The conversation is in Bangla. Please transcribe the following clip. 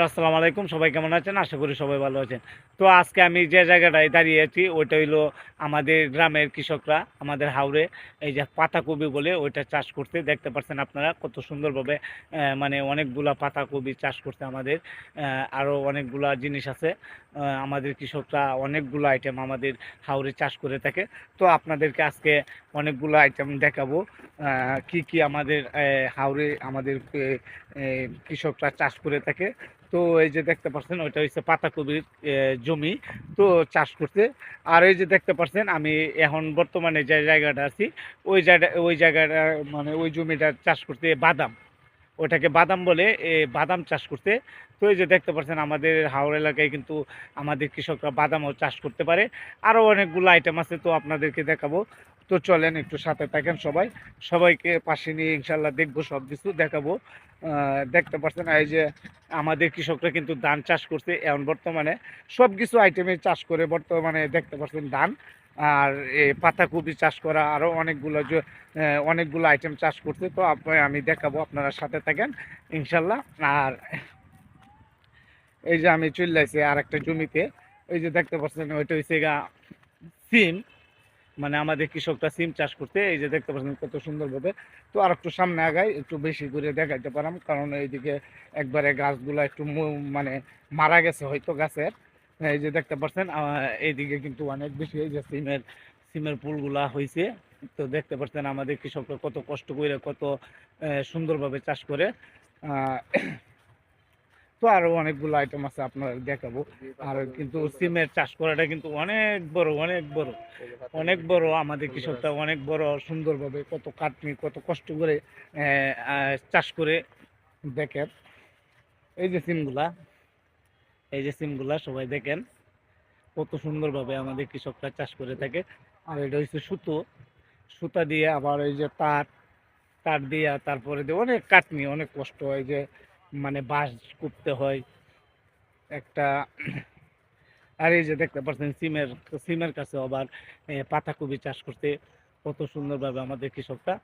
আসসালামু আলাইকুম, সবাই কেমন আছেন? আশা করি সবাই ভালো আছেন। তো আজকে আমি যে জায়গাটায় দাঁড়িয়ে আছি ওইটা হইলো আমাদের গ্রামের কৃষকরা আমাদের হাওরে এই যে পাতাকপি বলে ওইটা চাষ করতে দেখতে পাচ্ছেন আপনারা কত সুন্দরভাবে। মানে অনেকগুলা পাতাকপি চাষ করতে আমাদের আরও অনেকগুলা জিনিস আছে। আমাদের কৃষকরা অনেকগুলো আইটেম আমাদের হাওরে চাষ করে থাকে। তো আপনাদেরকে আজকে অনেকগুলো আইটেম দেখাবো কি কি আমাদের হাওরে আমাদের কৃষকরা চাষ করে থাকে। তো এই যে দেখতে পাচ্ছেন ওইটা হচ্ছে পাতাকপির জমি, তো চাষ করতে। আর এই যে দেখতে পাচ্ছেন আমি এখন বর্তমানে যে জায়গাটা আছি ওই জায়গাটা মানে ওই জমিটা চাষ করতে বাদাম, ওটাকে বাদাম বলে, বাদাম চাষ করতে। তো এই যে দেখতে পাচ্ছেন আমাদের হাওড় এলাকায় কিন্তু আমাদের কৃষকরা বাদামও চাষ করতে পারে। আরও অনেকগুলো আইটেম আছে, তো আপনাদেরকে দেখাবো। তো চলেন একটু সাথে থাকেন, সবাইকে পাশে নিয়ে ইনশাল্লাহ দেখবো, সব কিছু দেখাবো। দেখতে পাচ্ছেন এই যে আমাদের কৃষকরা কিন্তু ধান চাষ করছে এখন বর্তমানে, সব কিছু আইটেমের চাষ করে বর্তমানে দেখতে পাচ্ছেন ধান আর পাতাকপি চাষ করা আরও অনেকগুলো আইটেম চাষ করছে। তো আমি দেখাবো, আপনারা সাথে থাকেন ইনশাল্লাহ। আর এই যে আমি চলে আসছি আর একটা জমিতে, এই যে দেখতে পাচ্ছেন ওইটা হচ্ছে গা সিম, মানে আমাদের কৃষকরা সিম চাষ করতে। এই যে দেখতে পাচ্ছেন কত সুন্দরভাবে। তো আর একটু সামনে আগাই একটু বেশি করে দেখাইতে পারাম, কারণ এইদিকে একবারে গাছগুলো একটু মানে মারা গেছে হয়তো গাছের। এই যে দেখতে পাচ্ছেন এইদিকে কিন্তু অনেক বেশি এই যে সিমের ফুলগুলা হয়েছে। তো দেখতে পাচ্ছেন আমাদের কৃষকরা কত কষ্ট করে কত সুন্দরভাবে চাষ করে। আহ, তো আরো অনেকগুলো আইটেম আছে আপনার দেখাবো। আর কিন্তু সিমের চাষ করাটা কিন্তু অনেক বড় আমাদের কৃষকরা অনেক বড় সুন্দরভাবে কত খাটনি কত কষ্ট করে চাষ করে। দেখেন এই যে সিমগুলা, এই যে সিমগুলা সবাই দেখেন কত সুন্দরভাবে আমাদের কৃষকরা চাষ করে থাকে। আর এটা হচ্ছে সুতা দিয়ে, আবার এই যে তার তার দিয়া, তারপরে দিয়ে অনেক কাটনি অনেক কষ্ট হয় যে, মানে বাঁশ করতে হয় একটা। আর এই যে দেখতে পাচ্ছেন সিমের কাছে আবার পাতাকপি চাষ করতে কত সুন্দরভাবে আমাদের কৃষকরা।